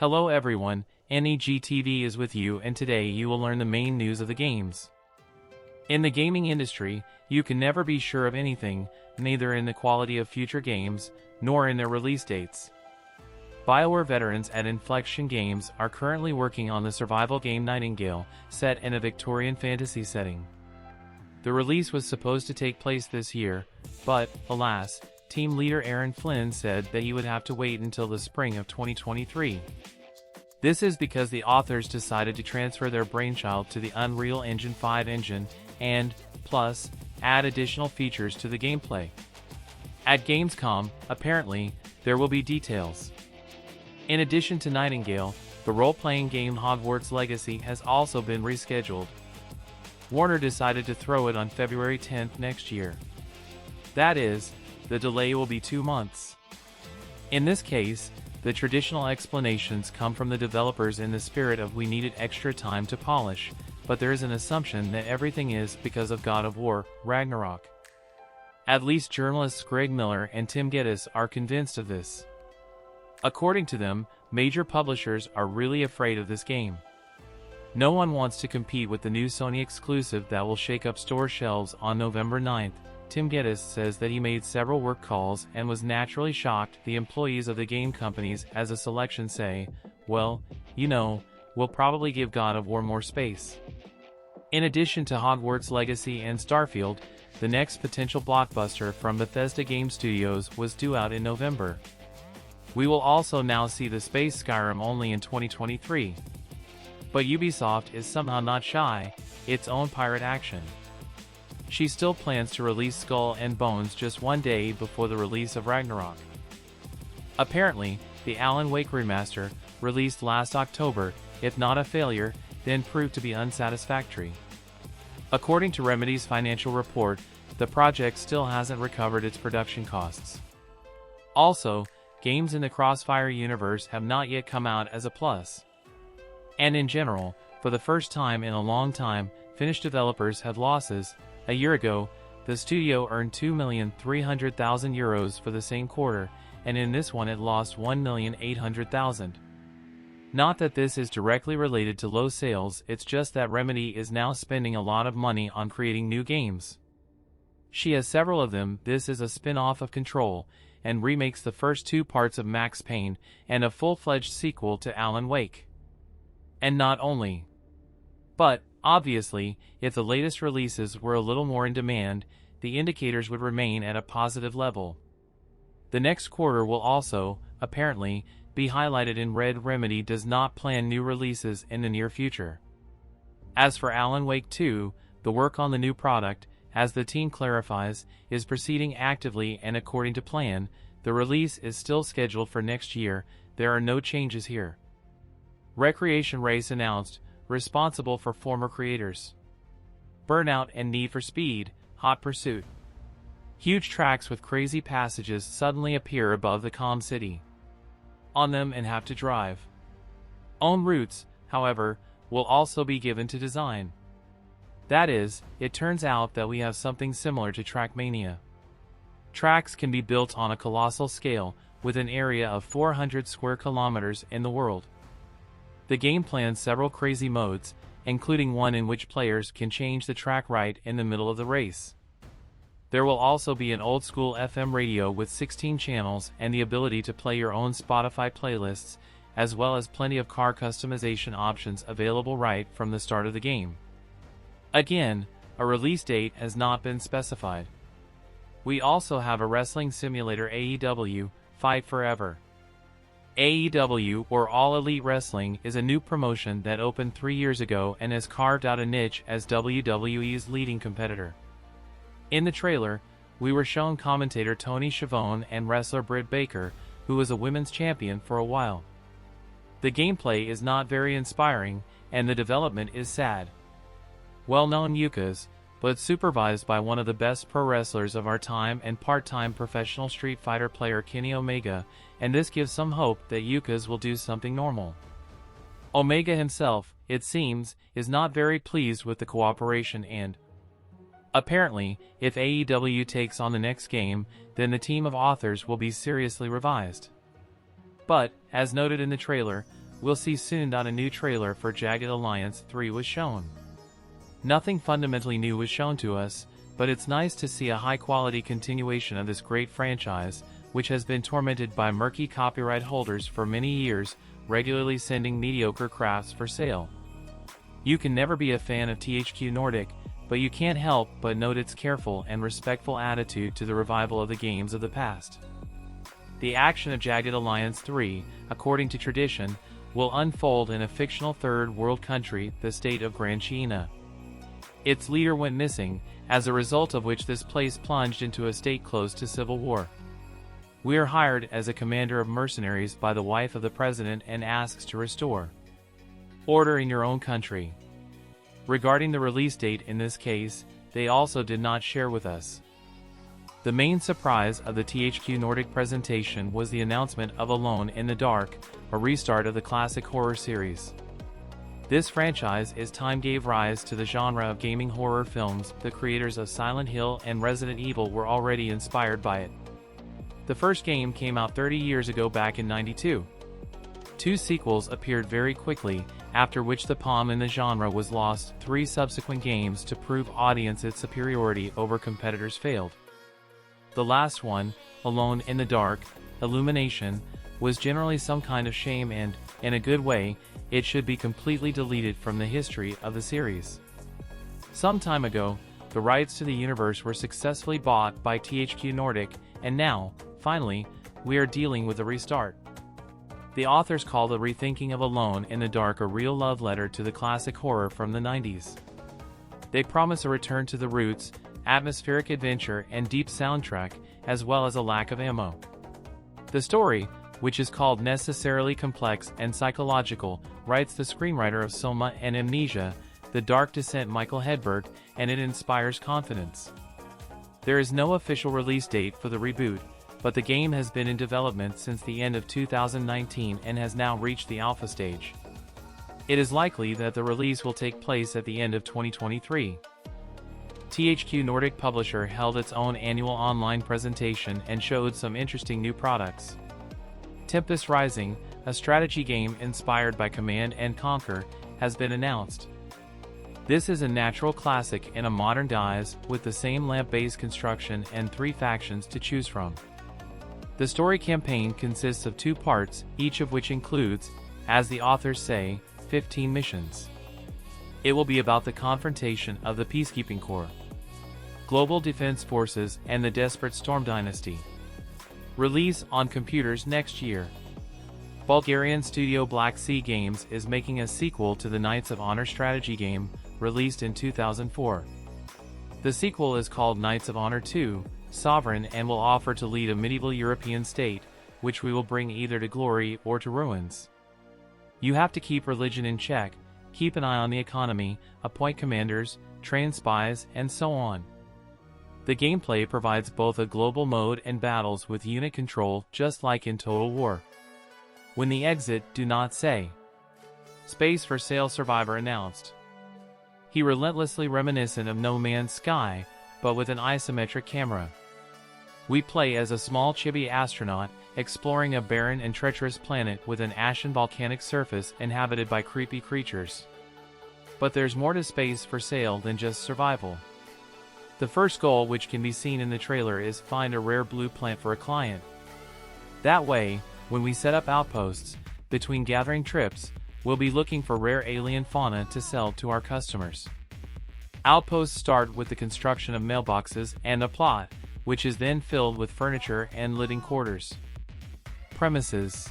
Hello everyone, NEGTV is with you, and today you will learn the main news of the games. In the gaming industry, you can never be sure of anything, neither in the quality of future games, nor in their release dates. BioWare veterans at Inflection Games are currently working on the survival game Nightingale, set in a Victorian fantasy setting. The release was supposed to take place this year, but, alas, team leader Aaron Flynn said that he would have to wait until the spring of 2023. This is because the authors decided to transfer their brainchild to the Unreal Engine 5 engine and, plus, add additional features to the gameplay. At Gamescom, apparently, there will be details. In addition to Nightingale, the role-playing game Hogwarts Legacy has also been rescheduled. Warner decided to throw it on February 10th next year. That is, the delay will be 2 months. In this case, the traditional explanations come from the developers in the spirit of we needed extra time to polish, but there is an assumption that everything is because of God of War, Ragnarok. At least journalists Greg Miller and Tim Geddes are convinced of this. According to them, major publishers are really afraid of this game. No one wants to compete with the new Sony exclusive that will shake up store shelves on November 9th. Tim Geddes says that he made several work calls and was naturally shocked the employees of the game companies as a selection say, well, you know, we'll probably give God of War more space. In addition to Hogwarts Legacy and Starfield, the next potential blockbuster from Bethesda Game Studios was due out in November. We will also now see the space Skyrim only in 2023. But Ubisoft is somehow not shy, its own pirate action. She still plans to release Skull and Bones just one day before the release of Ragnarok. Apparently, the Alan Wake remaster, released last October, if not a failure, then proved to be unsatisfactory. According to Remedy's financial report, the project still hasn't recovered its production costs. Also, games in the Crossfire universe have not yet come out as a plus. And in general, for the first time in a long time, Finnish developers had losses. A year ago, the studio earned €2,300,000 for the same quarter, and in this one it lost €1,800,000. Not that this is directly related to low sales, it's just that Remedy is now spending a lot of money on creating new games. She has several of them. This is a spin-off of Control, and remakes the first 2 parts of Max Payne, and a full-fledged sequel to Alan Wake. And not only. But, obviously, if the latest releases were a little more in demand, the indicators would remain at a positive level. The next quarter will also, apparently, be highlighted in red. Remedy does not plan new releases in the near future. As for Alan Wake 2, the work on the new product, as the team clarifies, is proceeding actively and according to plan. The release is still scheduled for next year. There are no changes here. Recreation Race announced, responsible for former creators Burnout and Need for Speed, Hot Pursuit. Huge tracks with crazy passages suddenly appear above the calm city. On them and have to drive. Own routes, however, will also be given to design. That is, it turns out that we have something similar to Trackmania. Tracks can be built on a colossal scale, with an area of 400 square kilometers in the world. The game plans several crazy modes, including one in which players can change the track right in the middle of the race. There will also be an old-school FM radio with 16 channels and the ability to play your own Spotify playlists, as well as plenty of car customization options available right from the start of the game. Again, a release date has not been specified. We also have a wrestling simulator AEW, Fight Forever. AEW, or All Elite Wrestling, is a new promotion that opened 3 years ago and has carved out a niche as WWE's leading competitor. In the trailer, we were shown commentator Tony Schiavone and wrestler Britt Baker, who was a women's champion for a while. The gameplay is not very inspiring, and the development is sad. Well-known yukas, but supervised by one of the best pro wrestlers of our time and part-time professional Street Fighter player Kenny Omega, and this gives some hope that yukas will do something normal. Omega himself, it seems, is not very pleased with the cooperation and, apparently, if AEW takes on the next game, then the team of authors will be seriously revised. But, as noted in the trailer, we'll see soon. A new trailer for Jagged Alliance 3 was shown. Nothing fundamentally new was shown to us, but it's nice to see a high-quality continuation of this great franchise, which has been tormented by murky copyright holders for many years, regularly sending mediocre crafts for sale. You can never be a fan of THQ Nordic, but you can't help but note its careful and respectful attitude to the revival of the games of the past. The action of Jagged Alliance 3, according to tradition, will unfold in a fictional third world country, the state of Gran China. Its leader went missing, as a result of which this place plunged into a state close to civil war. We are hired as a commander of mercenaries by the wife of the president and asks to restore order in your own country. Regarding the release date in this case, they also did not share with us. The main surprise of the THQ Nordic presentation was the announcement of Alone in the Dark, a restart of the classic horror series. This franchise gave rise to the genre of gaming horror films. The creators of Silent Hill and Resident Evil were already inspired by it. The first game came out 30 years ago back in '92. 2 sequels appeared very quickly, after which the palm in the genre was lost. 3 subsequent games to prove audience its superiority over competitors failed. The last one, Alone in the Dark, Illumination, was generally some kind of shame and, in a good way, it should be completely deleted from the history of the series. Some time ago, the rights to the universe were successfully bought by THQ Nordic, and now, finally, we are dealing with a restart. The authors call the rethinking of Alone in the Dark a real love letter to the classic horror from the '90s. They promise a return to the roots, atmospheric adventure and deep soundtrack, as well as a lack of ammo. The story, which is called necessarily complex and psychological, writes the screenwriter of Soma and Amnesia, The Dark Descent Michael Hedberg, and it inspires confidence. There is no official release date for the reboot, but the game has been in development since the end of 2019 and has now reached the alpha stage. It is likely that the release will take place at the end of 2023. THQ Nordic Publisher held its own annual online presentation and showed some interesting new products. Tempest Rising, a strategy game inspired by Command & Conquer, has been announced. This is a natural classic in a modern guise, with the same lamp-based construction and 3 factions to choose from. The story campaign consists of 2 parts, each of which includes, as the authors say, 15 missions. It will be about the confrontation of the Peacekeeping Corps, Global Defense Forces, and the Desperate Storm Dynasty. Release on computers next year. Bulgarian studio Black Sea Games is making a sequel to the Knights of Honor strategy game, released in 2004. The sequel is called Knights of Honor 2, Sovereign, and will offer to lead a medieval European state, which we will bring either to glory or to ruins. You have to keep religion in check, keep an eye on the economy, appoint commanders, train spies, and so on. The gameplay provides both a global mode and battles with unit control, just like in Total War. When the exit, do not say. Space for Sale Survivor announced. He relentlessly reminiscent of No Man's Sky, but with an isometric camera. We play as a small chibi astronaut, exploring a barren and treacherous planet with an ashen volcanic surface inhabited by creepy creatures. But there's more to Space for Sale than just survival. The first goal, which can be seen in the trailer, is find a rare blue plant for a client. That way, when we set up outposts, between gathering trips, we'll be looking for rare alien fauna to sell to our customers. Outposts start with the construction of mailboxes and a plot, which is then filled with furniture and living quarters. Premises.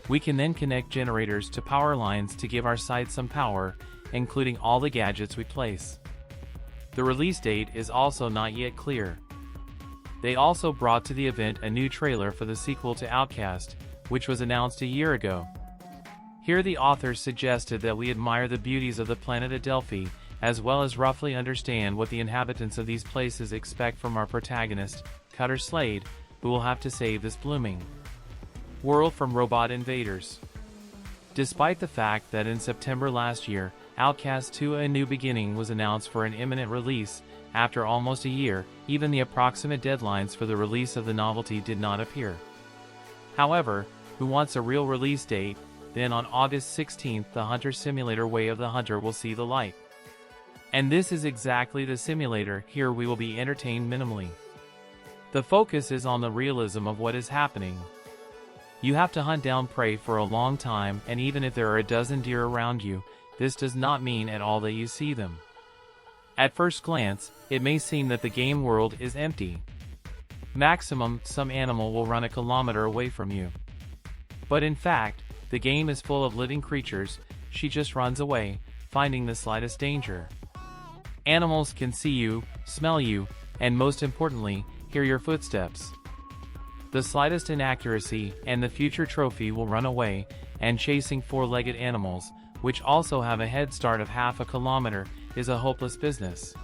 We can then connect generators to power lines to give our site some power, including all the gadgets we place. The release date is also not yet clear. They also brought to the event a new trailer for the sequel to Outcast, which was announced a year ago. Here the authors suggested that we admire the beauties of the planet Adelphi, as well as roughly understand what the inhabitants of these places expect from our protagonist, Cutter Slade, who will have to save this blooming world from robot invaders. Despite the fact that in September last year, Outcast 2: A New Beginning was announced for an imminent release, after almost a year, even the approximate deadlines for the release of the novelty did not appear. However, who wants a real release date, then on August 16th the Hunter Simulator Way of the Hunter will see the light. And this is exactly the simulator. Here we will be entertained minimally. The focus is on the realism of what is happening. You have to hunt down prey for a long time, and even if there are a dozen deer around you, this does not mean at all that you see them. At first glance, it may seem that the game world is empty. Maximum, some animal will run a kilometer away from you. But in fact, the game is full of living creatures. She just runs away, finding the slightest danger. Animals can see you, smell you, and most importantly, hear your footsteps. The slightest inaccuracy, and the future trophy will run away, and chasing four-legged animals, which also have a head start of half a kilometer, is a hopeless business.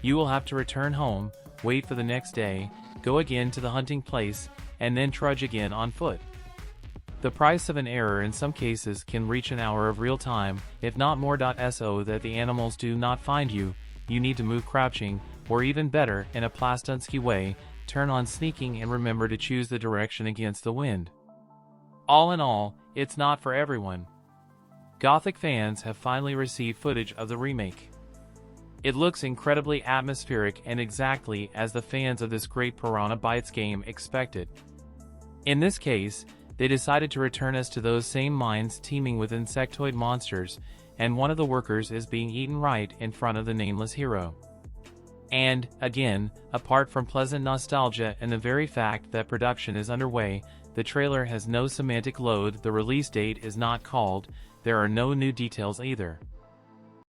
You will have to return home, wait for the next day, go again to the hunting place, and then trudge again on foot. The price of an error in some cases can reach an hour of real time, if not more. So that the animals do not find you, you need to move crouching, or even better, in a Plastunsky way, turn on sneaking and remember to choose the direction against the wind. All in all, it's not for everyone. Gothic fans have finally received footage of the remake. It looks incredibly atmospheric and exactly as the fans of this great Piranha Bytes game expected. In this case, they decided to return us to those same mines teeming with insectoid monsters, and one of the workers is being eaten right in front of the nameless hero. And, again, apart from pleasant nostalgia and the very fact that production is underway, the trailer has no semantic load, the release date is not called, there are no new details either.